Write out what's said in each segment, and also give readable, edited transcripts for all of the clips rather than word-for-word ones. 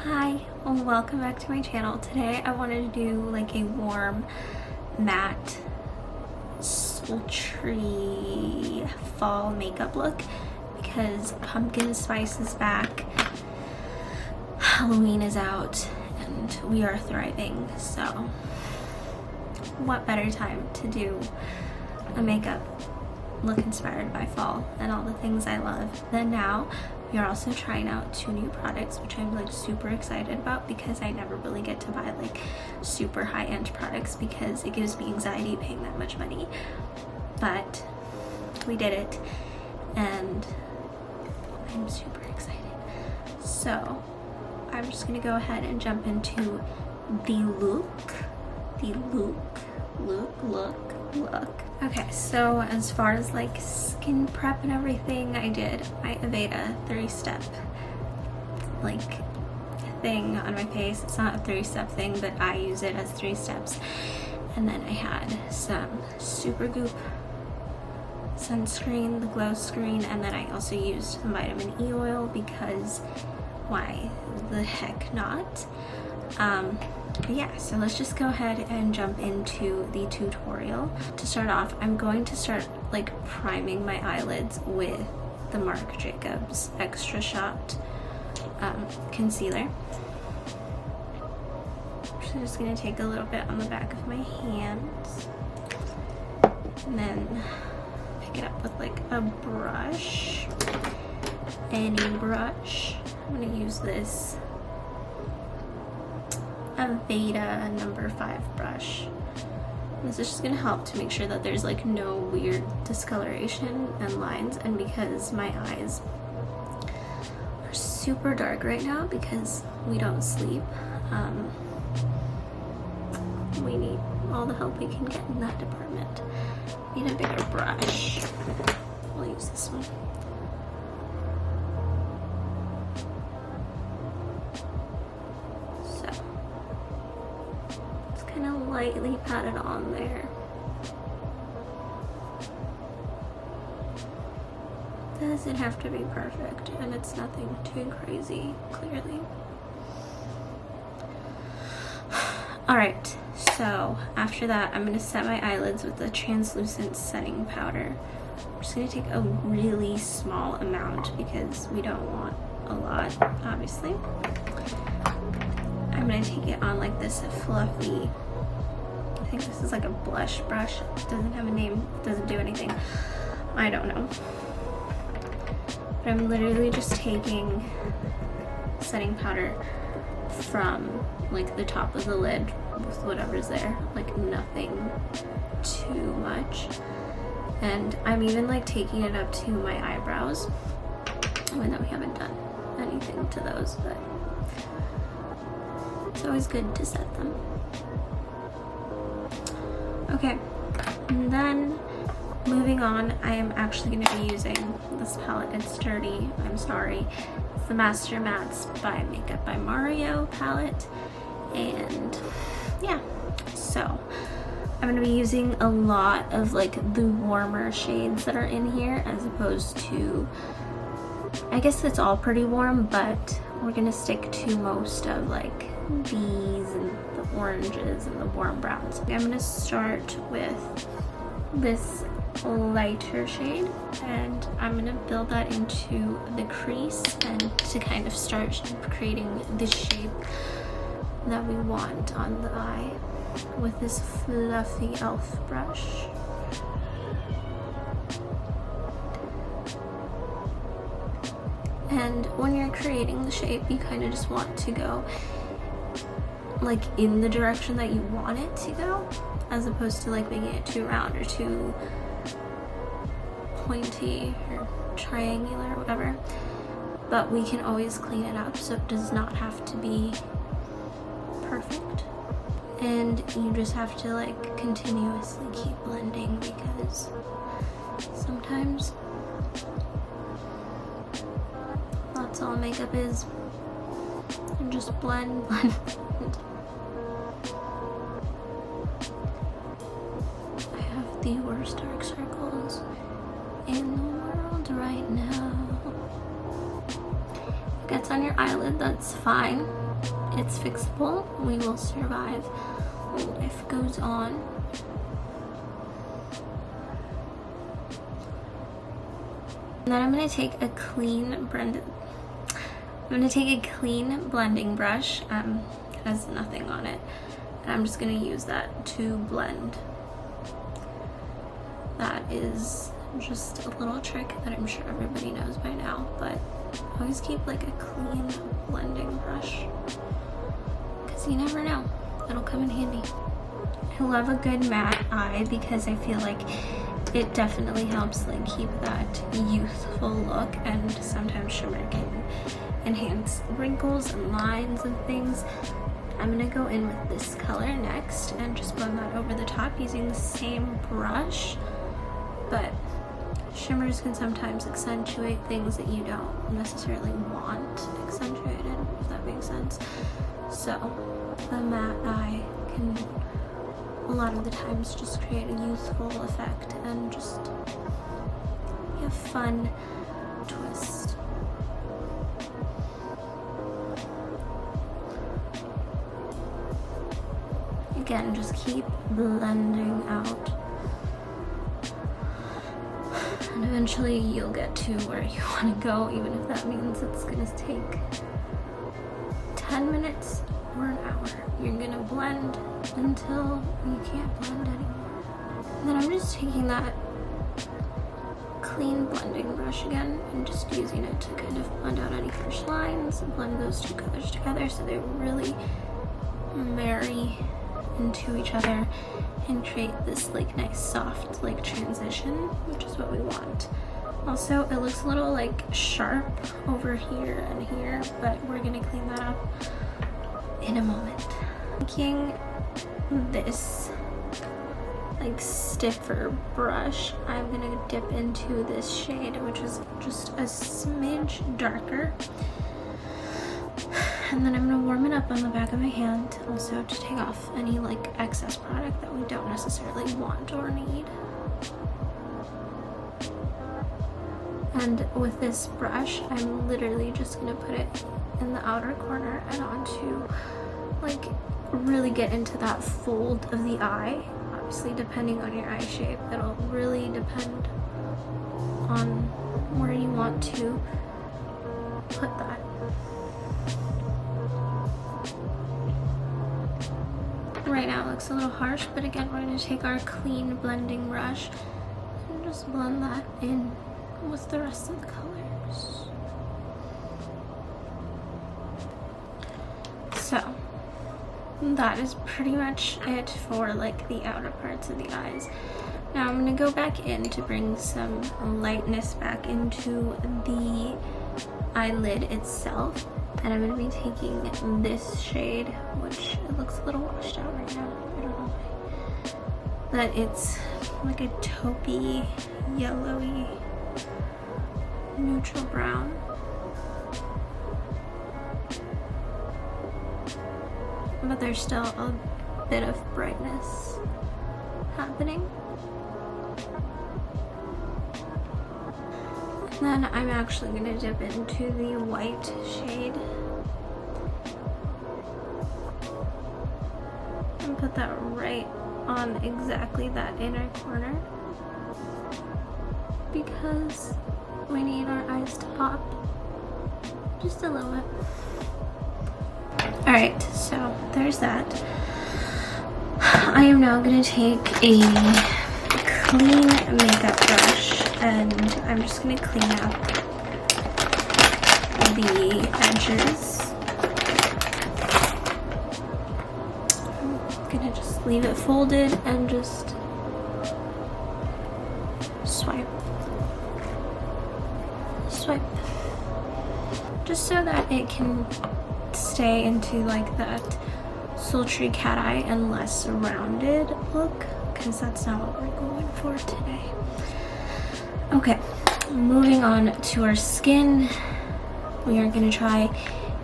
Hi, welcome back to my channel. Today I wanted to do like a warm, matte, sultry fall makeup look because pumpkin spice is back, Halloween is out, and we are thriving. So what better time to do a makeup look inspired by fall and all the things I love than now. We are also trying out 2 new products, which I'm like super excited about because I never really get to buy like super high-end products because it gives me anxiety paying that much money. But we did it and I'm super excited. So I'm just gonna go ahead and jump into the look. Okay, so as far as like skin prep and everything, I did my Aveda 3-step like thing on my face. It's not a 3-step thing, but I use it as 3 steps. And then I had some Supergoop sunscreen, the glow screen, and then I also used some vitamin E oil because why the heck not? But yeah, so let's just go ahead and jump into the tutorial. To start off, I'm going to start like priming my eyelids with the Marc Jacobs Extra Shot concealer. So I'm just gonna take a little bit on the back of my hands and then pick it up with like a brush, any brush. I'm gonna use this Aveda number 5 brush. This is just gonna help to make sure that there's like no weird discoloration and lines, and because my eyes are super dark right now because we don't sleep, we need all the help we can get in that department. Need a bigger brush. We'll use this one. Lightly pat it on there. Doesn't have to be perfect, and it's nothing too crazy, clearly. Alright, so after that, I'm going to set my eyelids with the translucent setting powder. I'm just going to take a really small amount because we don't want a lot, obviously. I'm going to take it on like this fluffy, I think this is like a blush brush. It doesn't have a name, doesn't do anything. I don't know. But I'm literally just taking setting powder from like the top of the lid with whatever's there, like nothing too much. And I'm even like taking it up to my eyebrows, even though we haven't done anything to those, but it's always good to set them. Okay, and then moving on, I am actually going to be using this palette. It's dirty, I'm sorry. It's the Master Mattes by Makeup by Mario palette. And yeah, so I'm going to be using a lot of like the warmer shades that are in here as opposed to, I guess it's all pretty warm, but we're going to stick to most of like these and the oranges and the warm browns. I'm going to start with this lighter shade and I'm going to build that into the crease and to kind of start creating the shape that we want on the eye with this fluffy elf brush. And when you're creating the shape, you kind of just want to go like in the direction that you want it to go, as opposed to like making it too round or too pointy or triangular or whatever. But we can always clean it up so it does not have to be perfect. And you just have to like continuously keep blending because sometimes that's all makeup is. And just blend, blend. I have the worst dark circles in the world right now. If it gets on your eyelid, that's fine. It's fixable. We will survive. Life goes on. And then I'm gonna take a clean blending brush. Has nothing on it, and I'm just gonna use that to blend. That is just a little trick that I'm sure everybody knows by now, but always keep like a clean blending brush, because you never know, it'll come in handy. I love a good matte eye because I feel like it definitely helps like keep that youthful look, and sometimes shimmer can enhance wrinkles and lines and things. I'm gonna go in with this color next and just blend that over the top using the same brush, but shimmers can sometimes accentuate things that you don't necessarily want accentuated, if that makes sense. So the matte eye can a lot of the times just create a youthful effect and just be a fun twist. Again, just keep blending out, and eventually you'll get to where you want to go, even if that means it's gonna take 10 minutes or an hour. You're gonna blend until you can't blend anymore. And then I'm just taking that clean blending brush again and just using it to kind of blend out any harsh lines and blend those two colors together so they really marry into each other and create this like nice soft like transition, which is what we want. Also, it looks a little like sharp over here and here, but we're gonna clean that up in a moment. Taking this like stiffer brush, I'm gonna dip into this shade, which is just a smidge darker, and then I'm gonna warm it up on the back of my hand also to take off any like excess product that we don't necessarily want or need. And with this brush, I'm literally just gonna put it in the outer corner and onto, like, really get into that fold of the eye. Obviously, depending on your eye shape, it'll really depend on where you want to put that. Right now it looks a little harsh, but again, we're going to take our clean blending brush and just blend that in with the rest of the colors. So that is pretty much it for like the outer parts of the eyes. Now I'm going to go back in to bring some lightness back into the eyelid itself, and I'm going to be taking this shade, which it looks a little washed out right now, I don't know why, but it's like a taupey, yellowy, neutral brown. But there's still a bit of brightness happening. And then I'm actually going to dip into the white shade and put that right on exactly that inner corner, because we need our eyes to pop just a little bit. Alright, so there's that. I am now going to take a clean makeup brush and I'm just going to clean up the edges. I'm going to just leave it folded and just swipe. Just so that it can stay into like that sultry cat eye and less rounded look, because that's not what we're going for today. Okay, moving on to our skin, we are going to try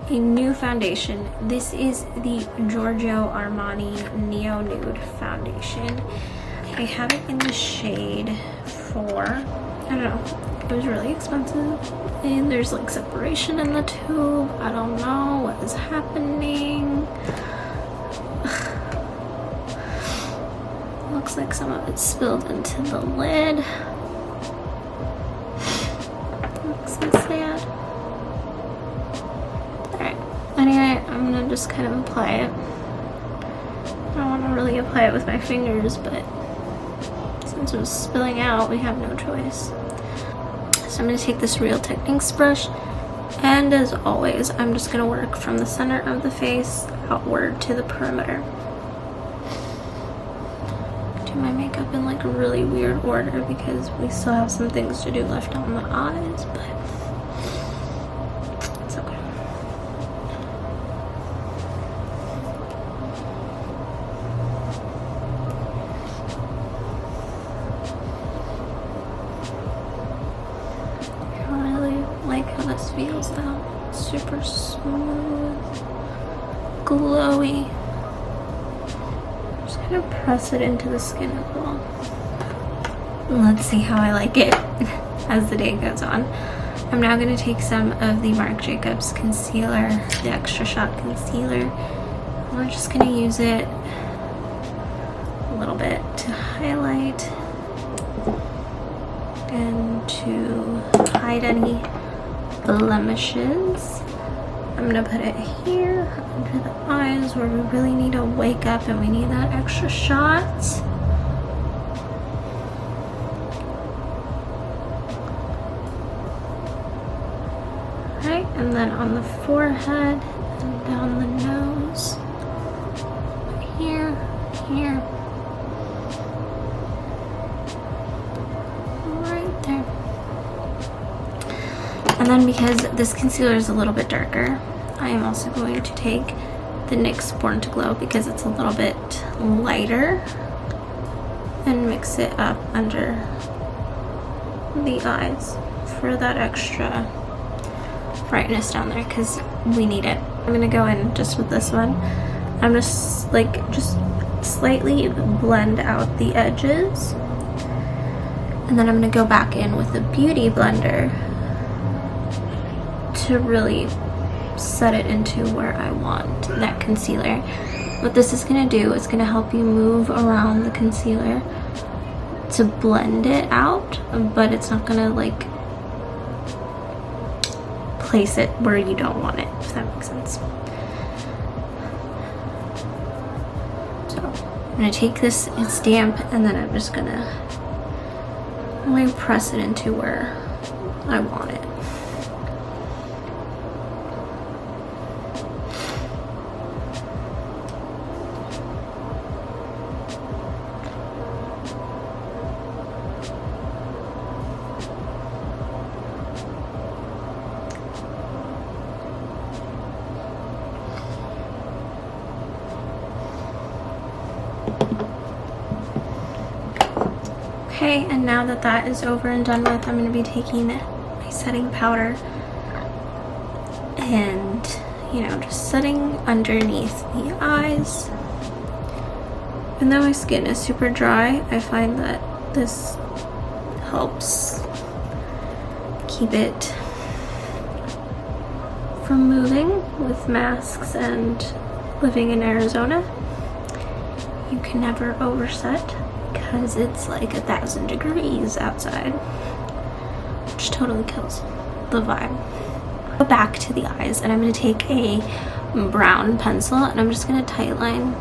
a new foundation. This is the Giorgio Armani Neo Nude foundation. I have it in the shade 4. don't know, it was really expensive, and there's like separation in the tube. I don't know what is happening. Looks like some of it spilled into the lid. Looks so sad. Alright, anyway, I'm gonna just kind of apply it. I don't want to really apply it with my fingers, but since it was spilling out, we have no choice. So I'm going to take this Real Techniques brush, and as always, I'm just going to work from the center of the face outward to the perimeter. Do my makeup in like a really weird order because we still have some things to do left on the eyes, but it's okay. I really like how this feels now. Super smooth, glowy. Just kind of press it into the skin as well. Let's see how I like it as the day goes on. I'm now going to take some of the Marc Jacobs concealer, the Extra Shot concealer. We're just going to use it a little bit to highlight and to hide any blemishes. I'm going to put it here under the eyes where we really need to wake up and we need that extra shot. Right, and then on the forehead and down the nose. Here, here. Right there. And then because this concealer is a little bit darker, I am also going to take the NYX Born to Glow because it's a little bit lighter and mix it up under the eyes for that extra brightness down there because we need it. I'm gonna go in just with this one. I'm just slightly blend out the edges, and then I'm gonna go back in with a beauty blender to really set it into where I want that concealer. What this is going to do is going to help you move around the concealer to blend it out, but it's not going to like place it where you don't want it, if that makes sense. So I'm going to take this, it's damp, and then I'm just going to really press it into where I want it. Okay, and now that that is over and done with, I'm going to be taking my setting powder and, you know, just setting underneath the eyes. Even though my skin is super dry, I find that this helps keep it from moving with masks, and living in Arizona, you can never overset because it's like 1,000 degrees outside, which totally kills the vibe. Go back to the eyes, and I'm going to take a brown pencil and I'm just going to tightline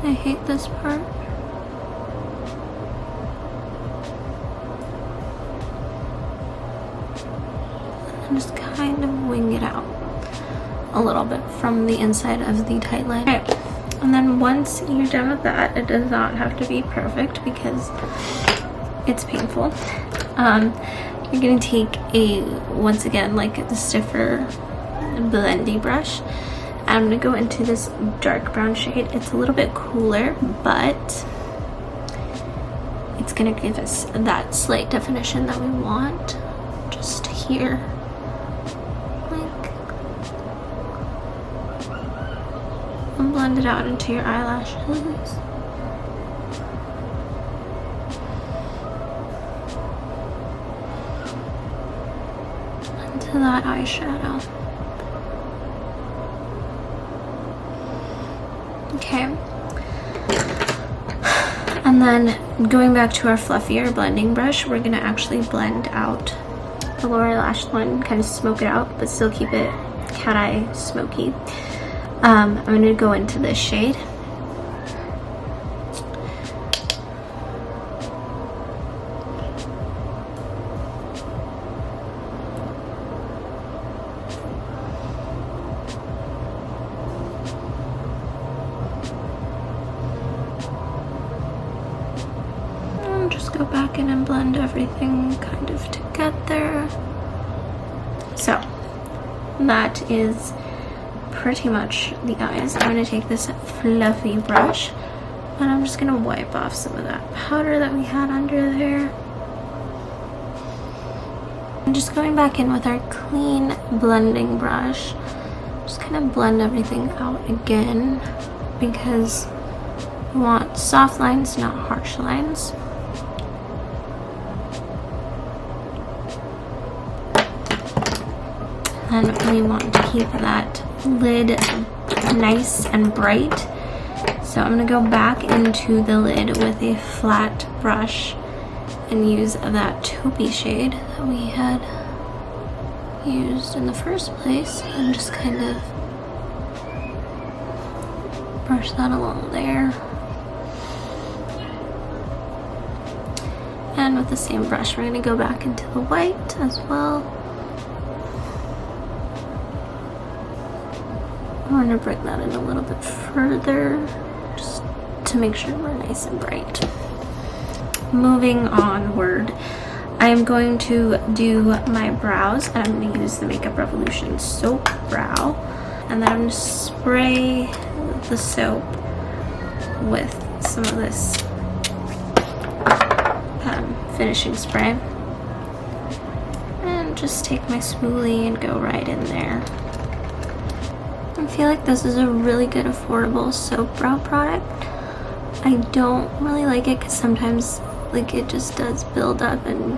I hate this part. And just kind of wing it out a little bit from the inside of the tight line. Okay. And then once you're done with that, it does not have to be perfect because it's painful. You're gonna take once again, like the stiffer blendy brush. I'm going to go into this dark brown shade. It's a little bit cooler, but it's going to give us that slight definition that we want just here and blend it out into your eyelashes. Into that eyeshadow. Okay. And then going back to our fluffier blending brush, we're gonna actually blend out the lower lash line, kind of smoke it out, but still keep it cat eye smoky. I'm gonna go into this shade. Just go back in and blend everything kind of together. So that is pretty much the eyes. I'm going to take this fluffy brush and I'm just going to wipe off some of that powder that we had under there. I'm just going back in with our clean blending brush. Just kind of blend everything out again because we want soft lines, not harsh lines. And we want to keep that lid nice and bright. So I'm going to go back into the lid with a flat brush and use that taupey shade that we had used in the first place and just kind of brush that along there. And with the same brush, we're going to go back into the white as well. I'm going to bring that in a little bit further just to make sure we're nice and bright. Moving onward, I am going to do my brows and I'm going to use the Makeup Revolution Soap Brow. And then I'm going to spray the soap with some of this finishing spray. And just take my spoolie and go right in there. I feel like this is a really good affordable soap brow product. I don't really like it because sometimes like it just does build up and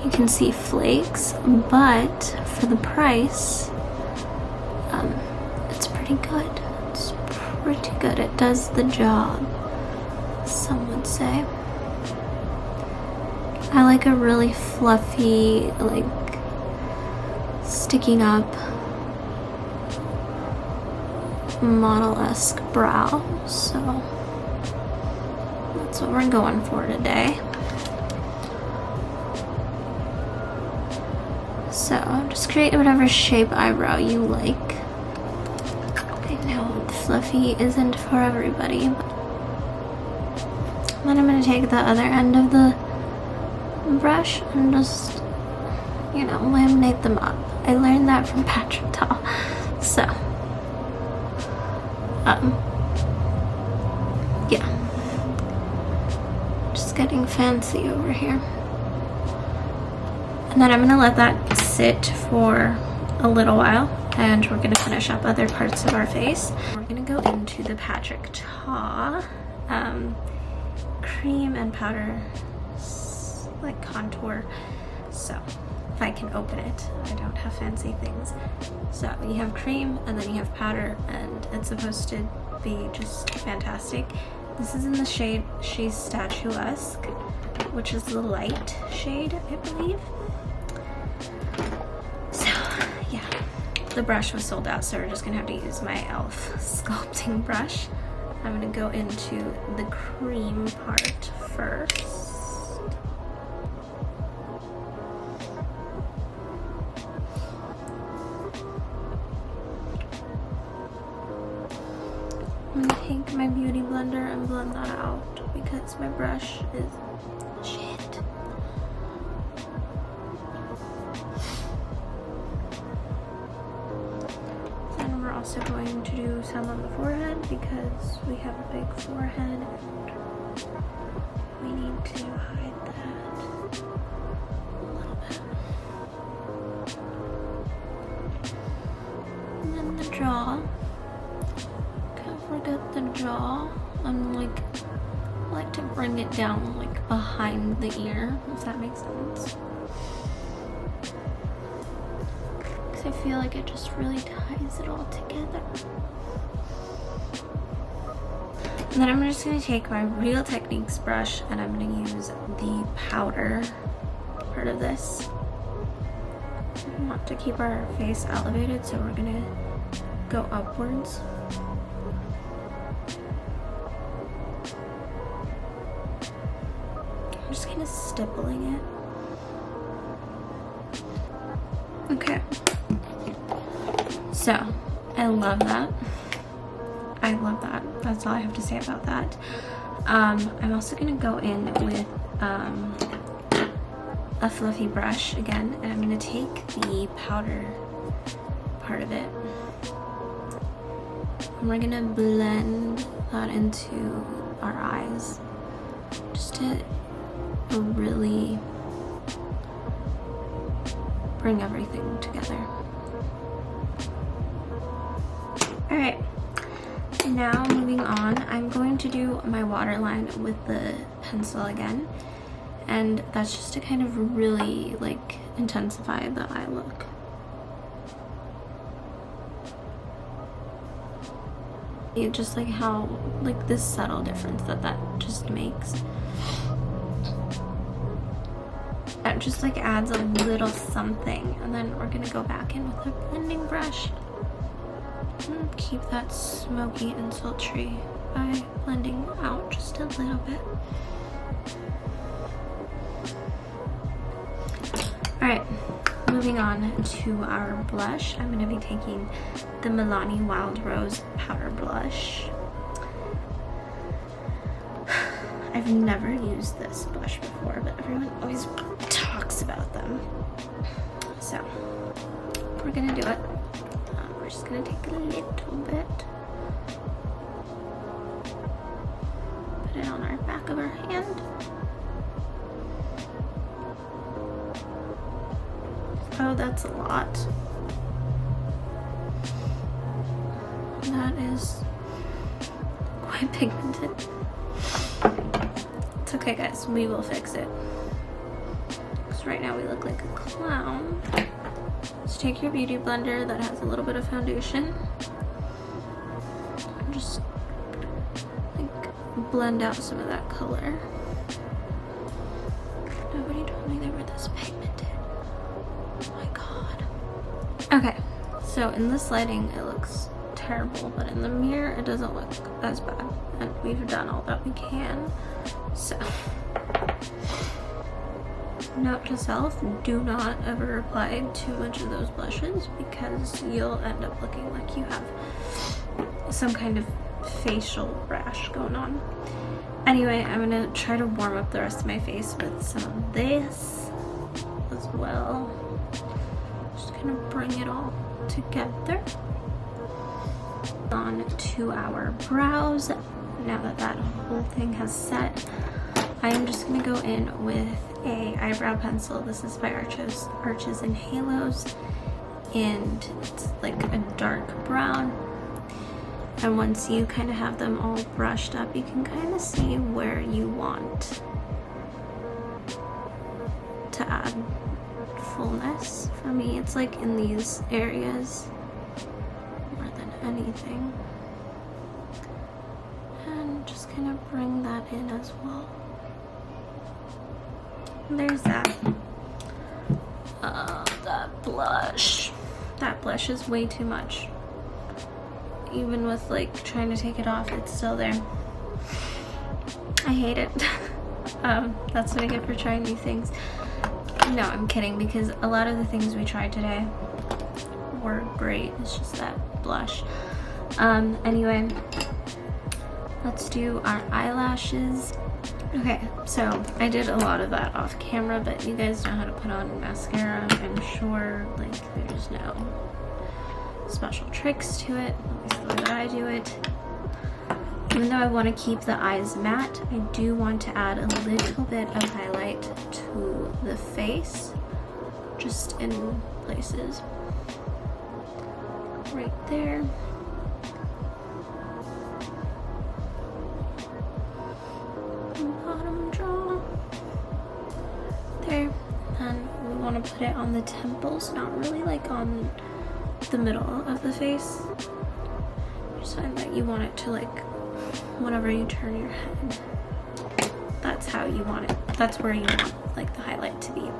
you can see flakes, but for the price it's pretty good. It's pretty good. It does the job, some would say. I like a really fluffy, like sticking up model-esque brow, so that's what we're going for today. So just create whatever shape eyebrow you like. I know fluffy isn't for everybody, but then I'm going to take the other end of the brush and just, you know, laminate them up. I learned that from Patrick Doll. So yeah, just getting fancy over here. And then I'm gonna let that sit for a little while and we're gonna finish up other parts of our face. We're gonna go into the Patrick Doll cream and powder like contour. So if I can open it, I don't have fancy things. So you have cream and then you have powder and it's supposed to be just fantastic. This is in the shade She's Statuesque, which is the light shade, I believe. So yeah, the brush was sold out, so we're just gonna have to use my e.l.f. sculpting brush. I'm gonna go into the cream part first. I'm gonna take my beauty blender and blend that out because my brush is shit. Then we're also going to do some on the forehead because we have a big forehead and we need to hide that a little bit. And then the jaw. look at the jaw and like to bring it down like behind the ear, if that makes sense. Because I feel like it just really ties it all together. And then I'm just going to take my Real Techniques brush and I'm going to use the powder part of this. We want to keep our face elevated, so we're going to go upwards. I'm just kind of stippling it. Okay. So, I love that. I love that. That's all I have to say about that. I'm also going to go in with a fluffy brush again, and I'm going to take the powder part of it and we're going to blend that into our eyes just to really bring everything together. Alright, now moving on, I'm going to do my waterline with the pencil again, and that's just to kind of really like intensify the eye look. Just like how, like this subtle difference that just makes. It just like adds a little something, and then we're gonna go back in with a blending brush and keep that smoky and sultry by blending out just a little bit. Alright, moving on to our blush. I'm going to be taking the Milani Wild Rose Powder Blush. I've never used this blush before, but everyone always talks about them. So, we're going to do it. We're just going to take a little bit. Put it on our back of our hand. Oh, that's a lot. That is quite pigmented. It's okay, guys. We will fix it. Because right now we look like a clown. Just take your beauty blender that has a little bit of foundation and just like blend out some of that color. Nobody told me they were this pigmented. Okay, so in this lighting it looks terrible, but in the mirror it doesn't look as bad, and we've done all that we can. So, note to self, do not ever apply too much of those blushes because you'll end up looking like you have some kind of facial rash going on. Anyway, I'm gonna try to warm up the rest of my face with some of this as well. Gonna bring it all together. On to our brows. Now that that whole thing has set, I am just gonna go in with a eyebrow pencil. This is by Arches and Halos, and it's like a dark brown. And once you kind of have them all brushed up, you can kind of see where you want to add fullness. For me, it's like in these areas more than anything, and just kind of bring that in as well. There's that. That blush is way too much. Even with like trying to take it off, it's still there. I hate it. That's what I get for trying new things. No, I'm kidding, because a lot of the things we tried today were great. It's just that blush. Anyway, let's do our eyelashes. Okay, so I did a lot of that off camera, but you guys know how to put on mascara, I'm sure. Like, there's no special tricks to it, at least the way that I do it. Even though I want to keep the eyes matte, I do want to add a little bit of highlight to the face, just in places. Right there. put it on the temples, not really like on the middle of the face. I just find that you want it to like, whenever you turn your head, that's how you want it. That's where you want like the highlight to be.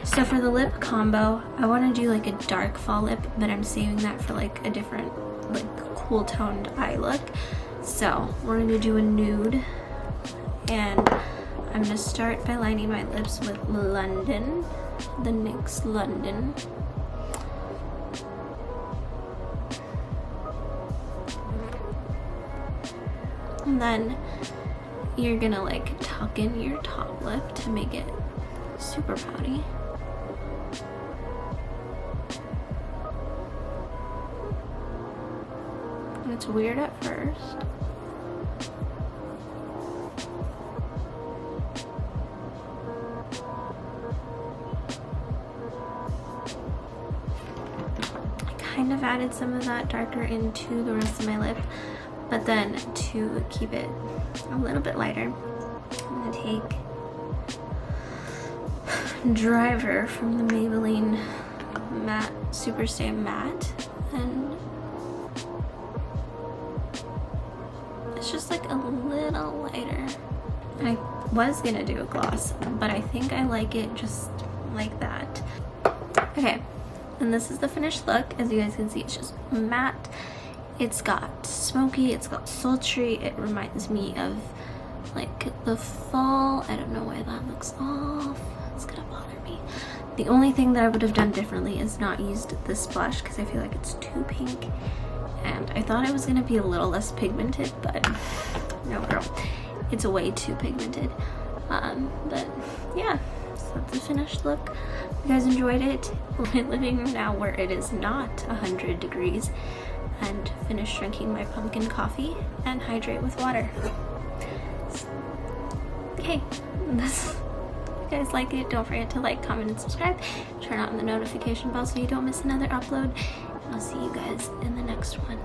So for the lip combo, I want to do like a dark fall lip, but I'm saving that for like a different, like cool toned eye look. So we're gonna do a nude, and I'm gonna start by lining my lips with London, the NYX London. And then you're gonna like tuck in your top lip to make it super pouty. And it's weird at first. I kind of added some of that darker into the rest of my lip, but then to keep it a little bit lighter, I'm gonna take Driver from the Maybelline Matte Superstay Matte, and it's just like a little lighter. I was gonna do a gloss, but I think I like it just like that. Okay, and this is the finished look. As you guys can see, it's just matte. It's got smoky, it's got sultry. It reminds me of like the fall. I don't know why that looks off. It's gonna bother me. The only thing that I would have done differently is not used this blush because I feel like it's too pink. And I thought it was gonna be a little less pigmented, but no girl, it's way too pigmented. But yeah, so that's the finished look. If you guys enjoyed it, we're living room now where it is not 100 degrees, and finish drinking my pumpkin coffee and hydrate with water. Okay, if you guys like it, don't forget to like, comment, and subscribe. Turn on the notification bell so you don't miss another upload. And I'll see you guys in the next one.